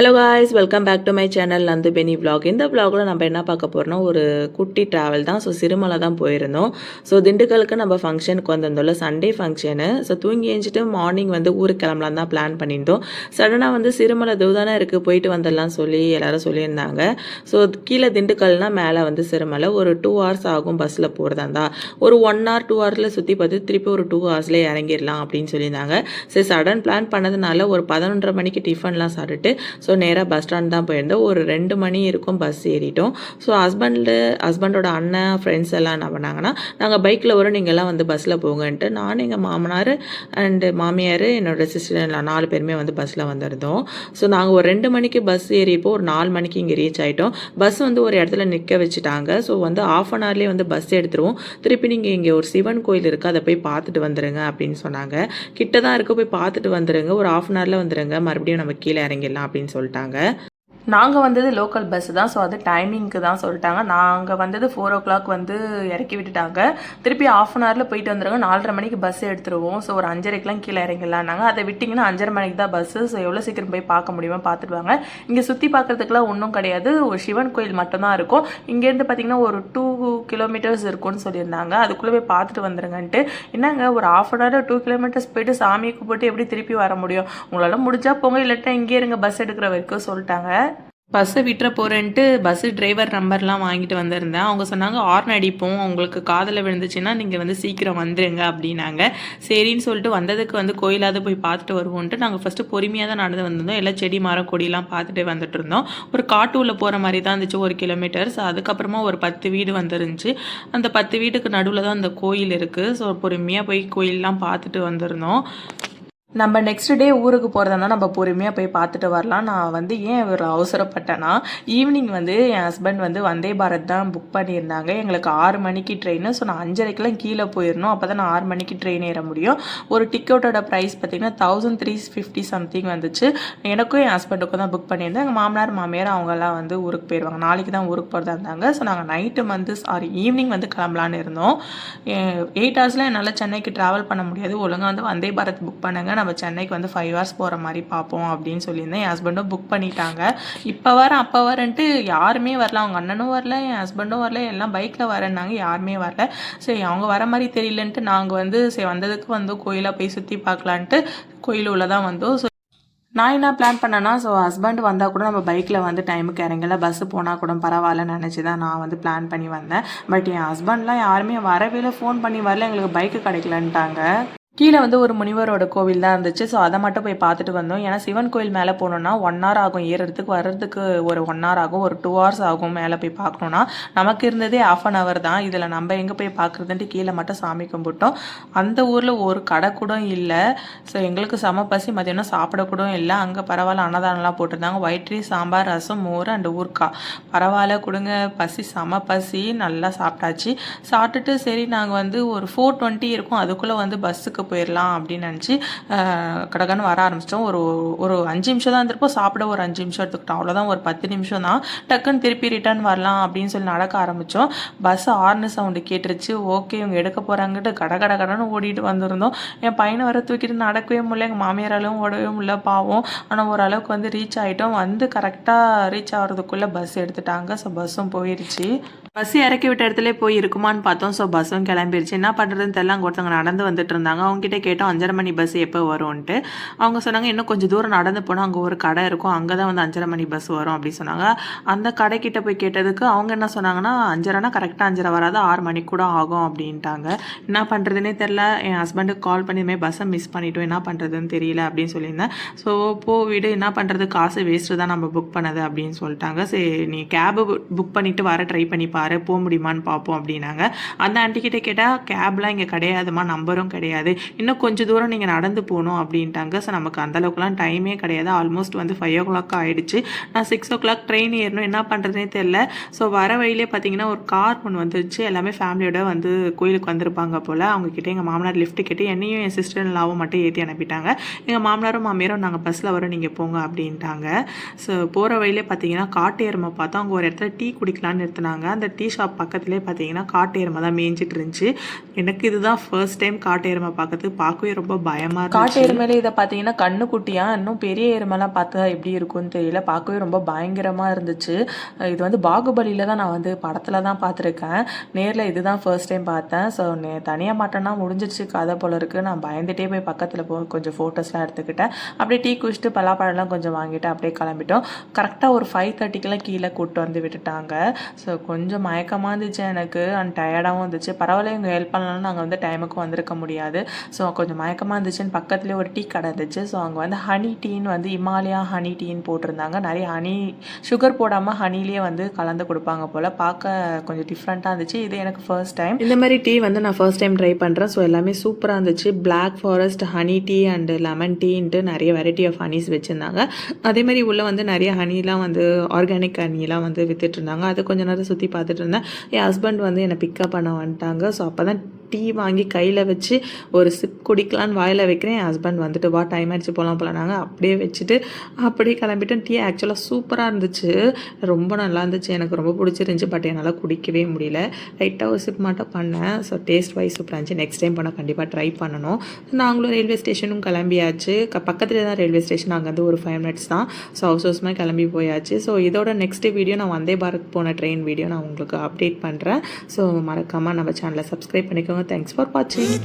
Hello guys, welcome back to my channel Nandu Peni vlog. இந்த vlogல நம்ம என்ன பார்க்க போகிறோம்னா ஒரு குட்டி ட்ராவல் தான். ஸோ சிறுமலை தான் போயிருந்தோம். ஸோ திண்டுக்கலுக்கு நம்ம ஃபங்க்ஷனுக்கு வந்திருந்தோம்ல, சண்டே ஃபங்க்ஷனு. ஸோ தூங்கி எழுந்துட்டு மார்னிங் வந்து ஊருக்கு கிளம்பலாம் தான் பிளான் பண்ணியிருந்தோம். சடனாக வந்து சிறுமலை தானே இருக்குது, போயிட்டு வந்துடலாம் சொல்லி எல்லாரும் சொல்லியிருந்தாங்க. ஸோ கீழே திண்டுக்கல்னா மேலே வந்து சிறுமலை ஒரு 2 hours ஆகும் பஸ்ஸில் போகிறதா இருந்தால். ஒரு 1 hour 2 hourஸில் சுற்றி பார்த்து திருப்பி ஒரு 2 hoursலேயே இறங்கிடலாம் அப்படின்னு சொல்லியிருந்தாங்க. சரி, சடன் பிளான் பண்ணதுனால ஒரு 11:30 மணிக்கு டிஃபன்லாம் சாப்பிட்டுட்டு ஸோ நேராக பஸ் ஸ்டாண்ட் தான் போயிருந்தோம். ஒரு 2 மணி இருக்கும் பஸ் ஏறிட்டோம். ஸோ ஹஸ்பண்டோட அண்ணன் ஃப்ரெண்ட்ஸ் எல்லாம் என்ன பண்ணாங்கன்னா, நாங்கள் பைக்கில் வரோம், நீங்கள்லாம் வந்து பஸ்ஸில் போங்கன்ட்டு நான் எங்கள் மாமனார் அண்டு மாமியார் என்னோடய சிஸ்டர் 4 பேருமே வந்து பஸ்ஸில் வந்திருந்தோம். ஸோ நாங்கள் ஒரு 2 மணிக்கு பஸ் ஏறிப்போ ஒரு 4 மணிக்கு இங்கே ரீச் ஆகிட்டோம். பஸ் வந்து ஒரு இடத்துல நிற்க வச்சுட்டாங்க. ஸோ வந்து ½ an hourலேயே வந்து பஸ் எடுத்துருவோம். திருப்பி நீங்கள் இங்கே ஒரு சிவன் கோயில் இருக்குது, அதை போய் பார்த்துட்டு வந்துடுங்க அப்படின்னு சொன்னாங்க. கிட்ட தான் இருக்க, போய் பார்த்துட்டு வந்துடுங்க, ஒரு ½ an hourல வந்துடுங்க, மறுபடியும் நம்ம கீழே இறங்கிடலாம் அப்படின்னு சொல்லிட்டாங்க. நாங்கள் வந்தது லோக்கல் பஸ்ஸு தான். ஸோ அது டைமிங்க்கு தான் சொல்லிட்டாங்க. நாங்கள் வந்தது 4 o'clock வந்து இறக்கி விட்டுட்டாங்க. திருப்பி ½ an hourல போயிட்டு வந்துடுங்க, 4:30 மணிக்கு பஸ் எடுத்துருவோம். ஸோ ஒரு 5:30க்கெலாம் கீழே இறங்கிடலான்னாங்க. அதை விட்டிங்கன்னா 5:30 மணிக்கு தான் பஸ்ஸு. ஸோ எவ்வளோ சீக்கிரம் போய் பார்க்க முடியுமோ பார்த்துட்டு வாங்க. இங்கே சுற்றி பார்க்குறதுக்குலாம் ஒன்றும் கிடையாது, ஒரு சிவன் கோயில் மட்டும்தான் இருக்கும். இங்கேருந்து பார்த்தீங்கன்னா ஒரு 2 kilometers இருக்கும்னு சொல்லியிருந்தாங்க. அதுக்குள்ளே போய் பார்த்துட்டு வந்துடுங்கன்ட்டு. என்னங்க ஒரு ½ an hour 2 kilometers போயிட்டு சாமியை கும்பிட்டு எப்படி திருப்பி வர முடியும்? உங்களால் முடிஞ்சா போங்க, இல்லாட்டா இங்கே இருங்க பஸ் எடுக்கிற வரைக்கும் சொல்லிட்டாங்க. பஸ்ஸை விட்டுற போகிறேன்ட்டு பஸ்ஸு டிரைவர் நம்பர்லாம் வாங்கிட்டு வந்திருந்தேன். அவங்க சொன்னாங்க ஹார்ன் அடிப்போம், உங்களுக்கு காதில் விழுந்துச்சுன்னா நீங்கள் வந்து சீக்கிரம் வந்துடுங்க அப்படின்னாங்க. சரின்னு சொல்லிட்டு வந்ததுக்கு வந்து கோயிலாவது போய் பார்த்துட்டு வருவோன்ட்டு நாங்கள் ஃபஸ்ட்டு பொறுமையாக தான் நடந்து வந்திருந்தோம். எல்லாம் செடி மரம் கொடியெல்லாம் பார்த்துட்டு வந்துட்டு இருந்தோம். ஒரு காட்டுள்ள போகிற மாதிரி தான் இருந்துச்சு, 1 kilometers. அதுக்கப்புறமா ஒரு 10 வீடு வந்துருந்துச்சு. அந்த 10 வீட்டுக்கு நடுவில் தான் அந்த கோயில் இருக்குது. ஸோ பொறுமையாக போய் கோயிலெலாம் பார்த்துட்டு வந்திருந்தோம். நம்ம நெக்ஸ்ட் டே ஊருக்கு போகிறதுனா நம்ம பொறுமையாக போய் பார்த்துட்டு வரலாம். நான் வந்து ஏன் ஒரு அவசரப்பட்டேன்னா, ஈவினிங் வந்து என் ஹஸ்பண்ட் வந்து வந்தே பாரத் தான் புக் பண்ணியிருந்தாங்க. எங்களுக்கு 6 மணிக்கு ட்ரெயின். ஸோ நான் 5:30க்கெலாம் கீழே போயிடணும், அப்போ தான் நான் 6 மணிக்கு ட்ரெயின் ஏற முடியும். ஒரு டிக்கெட்டோட ப்ரைஸ் பார்த்திங்கன்னா 1350 சம்திங் வந்துச்சு. எனக்கும் என் ஹஸ்பண்டுக்கும் தான் புக் பண்ணியிருந்தேன். எங்கள் மாமனார் மாமியார் அவங்கெல்லாம் வந்து ஊருக்கு போயிடுவாங்க, நாளைக்கு தான் ஊருக்கு போகிறதா இருந்தாங்க. ஸோ நாங்கள் நைட்டு வந்து ஈவினிங் வந்து கிளம்பலான்னு இருந்தோம். 8 hours என்னால் சென்னைக்கு ட்ராவல் பண்ண முடியாது, ஒழுங்காக வந்து வந்தே பாரத் புக் பண்ணுங்க, நம்ம சென்னைக்கு வந்து 5 hours போகிற மாதிரி பார்ப்போம் அப்படின்னு சொல்லியிருந்தேன். என் ஹஸ்பண்டும் புக் பண்ணிட்டாங்க. இப்போ வரேன் அப்போ வரேன்ட்டு யாருமே வரல. அவங்க அண்ணனும் வரல, என் ஹஸ்பண்டும் வரல, எல்லாம் பைக்கில் வரேன்னாங்க, யாருமே வரல. சரி, அவங்க வர மாதிரி தெரியலன்ட்டு நாங்கள் வந்து சரி வந்ததுக்கு வந்து கோயிலாக போய் சுற்றி பார்க்கலான்ட்டு கோயில் உள்ள தான் வந்தோம். ஸோ நான் என்ன பிளான் பண்ணேன்னா, ஸோ ஹஸ்பண்ட் வந்தால் கூட நம்ம பைக்கில் வந்து டைமுக்கு இறங்கல, பஸ்ஸு போனால் கூட பரவாயில்லன்னு நினச்சி தான் நான் வந்து பிளான் பண்ணி வந்தேன். பட் என் ஹஸ்பண்ட்லாம் யாருமே வரவே இல்லை, ஃபோன் பண்ணி வரல, எங்களுக்கு பைக்கு கிடைக்கலன்ட்டாங்க. கீழே வந்து ஒரு முனிவரோட கோவில் தான் இருந்துச்சு. ஸோ அதை மட்டும் போய் பார்த்துட்டு வந்தோம். ஏன்னா சிவன் கோயில் மேலே போகணுன்னா 1 hour ஆகும், ஏறுறதுக்கு வர்றதுக்கு ஒரு 1 hour ஆகும், ஒரு 2 hours ஆகும் மேலே போய் பார்க்கணுன்னா. நமக்கு இருந்ததே ½ an hour தான். இதில் நம்ம எங்கே போய் பார்க்குறதுன்ட்டு கீழே மட்டும் சாமி கும்பிட்டோம். அந்த ஊரில் ஒரு கடை கூட இல்லை. ஸோ எங்களுக்கு செம பசி, மதியானம் சாப்பிடக்கூட இல்லை. அங்கே பரவாயில்ல அன்னதானம்லாம் போட்டிருந்தாங்க, ஒயிட் ரைஸ், சாம்பார், ரசம், மோர் அண்ட் ஊறுக்காய். பரவாயில்ல கொடுங்க, பசி செம பசி, நல்லா சாப்பிட்டாச்சு. சாப்பிட்டுட்டு சரி நாங்கள் வந்து ஒரு 4:20 இருக்கும், அதுக்குள்ளே வந்து பஸ்ஸுக்கு போயிடலாம் அப்படின்னு நினச்சி கடகன்னு வர ஆரம்பிச்சிட்டோம். ஒரு 5 நிமிஷம் தான் இருந்திருப்போம், சாப்பிட ஒரு 5 நிமிஷம் எடுத்துக்கிட்டோம், அவ்வளோதான். ஒரு 10 நிமிஷம் தான், டக்குன்னு திருப்பி ரிட்டர்ன் வரலாம் அப்படின்னு சொல்லி நடக்க ஆரம்பித்தோம். பஸ் ஹார்ன் சவுண்டு கேட்டுருச்சு. ஓகே, இவங்க எடுக்க போகிறாங்கட்டு கடன்னு ஓடிட்டு வந்திருந்தோம். என் பையனை வர தூக்கிட்டு நடக்கவே முடியல, எங்கள் மாமியாராலும் ஓடவே முடியல பாவம். ஆனால் ஓரளவுக்கு வந்து ரீச் ஆகிட்டோம். வந்து கரெக்டாக ரீச் ஆகிறதுக்குள்ளே பஸ் எடுத்துட்டாங்க. ஸோ பஸ்ஸும் போயிடுச்சு. பஸ் இறக்கி விட்ட இடத்துல போய் இருக்குமான்னு பார்த்தோம். ஸோ பஸ்ஸும் கிளம்பிடுச்சு. என்ன பண்ணுறதுன்னு தெரியல. அங்கே ஒருத்தவங்க நடந்து வந்துட்டு இருந்தாங்க. அவங்ககிட்ட கேட்டோம் 5:30 மணி பஸ் எப்போ வரும்ன்ட்டு. அவங்க சொன்னாங்க இன்னும் கொஞ்சம் தூரம் நடந்து போனால் அங்கே ஒரு கடை இருக்கும், அங்கே தான் வந்து 5:30 மணி பஸ் வரும் அப்படின்னு சொன்னாங்க. அந்த கடைக்கிட்ட போய் கேட்டதுக்கு அவங்க என்ன சொன்னாங்கன்னா 5:30னா கரெக்டாக 5:30 வராது, 6 மணிக்கு கூட ஆகும் அப்படின்ட்டாங்க. என்ன பண்ணுறதுனே தெரில. என் ஹஸ்பண்டுக்கு கால் பண்ணி பஸ்ஸை மிஸ் பண்ணிட்டோம், என்ன பண்ணுறதுன்னு தெரியல அப்படின்னு சொல்லியிருந்தேன். ஸோ விடு, என்ன பண்ணுறது, காசு வேஸ்ட்டு தான் நம்ம புக் பண்ணது அப்படின்னு சொல்லிட்டாங்க. சரி, நீ கேபு புக் பண்ணிவிட்டு வர ட்ரை பண்ணி பாரு, போக முடியுமான்னு பார்ப்போம் அப்படின்னாங்க. அந்த ஆண்டிக்கிட்ட கேட்டால் கேப்லாம் இங்கே கிடையாதுமா, நம்பரும் கிடையாது, இன்னும் கொஞ்சம் தூரம் நீங்கள் நடந்து போகணும் அப்படின்ட்டாங்க. ஸோ நமக்கு அந்தளவுக்குலாம் டைமே கிடையாது. ஆல்மோஸ்ட் வந்து 5 o'clock ஆகிடுச்சு. நான் 6 o'clock ட்ரெயின் ஏறணும், என்ன பண்ணுறதுனே தெரில. ஸோ வர வழியிலே பார்த்தீங்கன்னா ஒரு கார் ஒன்று வந்துருச்சு. எல்லாமே ஃபேமிலியோட வந்து கோயிலுக்கு வந்திருப்பாங்க போல். அவங்கக்கிட்ட எங்கள் மாமனார் லிஃப்ட்டு கேட்டு என்னையும் என் சிஸ்டர்லாவும் மட்டும் ஏற்றி அனுப்பிட்டாங்க. எங்கள் மாமனாரும் மாமியாரும் நாங்கள் பஸ்ஸில் வரோம், நீங்கள் போங்க அப்படின்ட்டாங்க. ஸோ போகிற வழியிலே பார்த்தீங்கன்னா காட்டு எருமை பார்த்தோம். அங்கே ஒரு இடத்துல டீ குடிக்கலான்னு நிறுத்தினாங்க. அந்த டீ ஷாப் பக்கத்துலேயே பார்த்தீங்கன்னா காட்டு எருமை தான் மேய்ஞ்சிட்டு இருந்துச்சு. எனக்கு இதுதான் ஃபர்ஸ்ட் டைம் காட்டு எருமை பார்க்கவே ரொம்ப பயமாக இருந்துச்சு. காட்டு எருமையில இதை பார்த்தீங்கன்னா கண்ணுக்குட்டியா, இன்னும் பெரிய எருமைலாம் பார்த்தா எப்படி இருக்கும்னு தெரியல. பார்க்கவே ரொம்ப பயங்கரமாக இருந்துச்சு. இது வந்து பாகுபலியில் தான் நான் வந்து படத்தில் தான் பார்த்துருக்கேன். நேரில் இதுதான் ஃபர்ஸ்ட் டைம் பார்த்தேன். ஸோ தனியாக மாட்டேன்னா முடிஞ்சிருச்சு கதை போல இருக்குது. நான் பயந்துகிட்டே போய் பக்கத்தில் கொஞ்சம் ஃபோட்டோஸ்லாம் எடுத்துக்கிட்டேன். அப்படியே டீ குடிச்சிட்டு பலாப்பழம்லாம் கொஞ்சம் வாங்கிட்டு அப்படியே கிளம்பிட்டோம். கரெக்டாக ஒரு 5:30க்கெலாம் கீழே கூப்பிட்டு வந்து விட்டுட்டாங்க. ஸோ கொஞ்சம் மயக்கமாக இருந்துச்சு எனக்கு, அண்ட் டயர்டாகவும் இருந்துச்சு. பரவாயில்ல, இவங்க ஹெல்ப் பண்ணலாம்னு நாங்கள் வந்து டைமுக்கு வந்திருக்க முடியாது. ஸோ கொஞ்சம் மயக்கமாக இருந்துச்சுன்னு பக்கத்துலேயே ஒரு டீ கடை இருந்துச்சு. ஸோ அங்கே வந்து ஹனி டீன்னு வந்து இமாலயா ஹனி டீன்னு போட்டிருந்தாங்க. நிறைய ஹனி சுகர் போடாமல் ஹனிலேயே வந்து கலந்து கொடுப்பாங்க போல். பார்க்க கொஞ்சம் டிஃப்ரெண்ட்டாக இருந்துச்சு. இது எனக்கு ஃபர்ஸ்ட் டைம். இந்த மாதிரி டீ வந்து நான் ஃபர்ஸ்ட் டைம் ட்ரை பண்ணுறேன். ஸோ எல்லாமே சூப்பராக இருந்துச்சு. Black forest honey tea and lemon டீன்ட்டு நிறைய வெரைட்டி ஆஃப் ஹனிஸ் வச்சுருந்தாங்க. அதேமாதிரி உள்ளே வந்து நிறைய ஹனிலாம் வந்து ஆர்கானிக் ஹனிலாம் வந்து வித்துட்டு இருந்தாங்க. அதை கொஞ்சம் நேரம் சுற்றி பார்த்துட்டு இருந்தேன். என் ஹஸ்பண்ட் வந்து என்னை பிக்கப் பண்ண வந்துட்டாங்க. ஸோ அப்போ தான் டீ வாங்கி கையில் வச்சு ஒரு சிப் குடிக்கலான்னு வாயில் வைக்கிறேன். என் ஹஸ்பண்ட் வந்துட்டு வா டைம் ஆகிடுச்சு போகலான்னாங்க. அப்படியே வச்சுட்டு அப்படியே கிளம்பிட்டேன். டீ ஆக்சுவலாக சூப்பராக இருந்துச்சு, ரொம்ப நல்லா இருந்துச்சு, எனக்கு ரொம்ப பிடிச்சிருந்துச்சி. பட் என்னால் குடிக்கவே முடியல. லைட்டாக ஒரு சிப் மட்டும் பண்ணேன். ஸோ டேஸ்ட் வைஸ் சூப்பராக இருந்துச்சு. நெக்ஸ்ட் டைம் பண்ணால் கண்டிப்பாக ட்ரை பண்ணணும். நாங்களும் ரயில்வே ஸ்டேஷனும் கிளம்பியாச்சு. பக்கத்தில் தான் ரயில்வே ஸ்டேஷன், அங்கேருந்து ஒரு 5 minutes தான். ஸோ அவசரமாக கிளம்பி போயாச்சு. ஸோ இதோட நெக்ஸ்ட் வீடியோ நான் வந்தே பாரத் போன ட்ரெயின் வீடியோ நான் உங்களுக்கு அப்டேட் பண்ணுறேன். ஸோ மறக்காமல் நம்ம சேனலை சப்ஸ்கிரைப் பண்ணிக்கோங்க. தேங்க்ஸ் ஃபார் வாட்சிங்.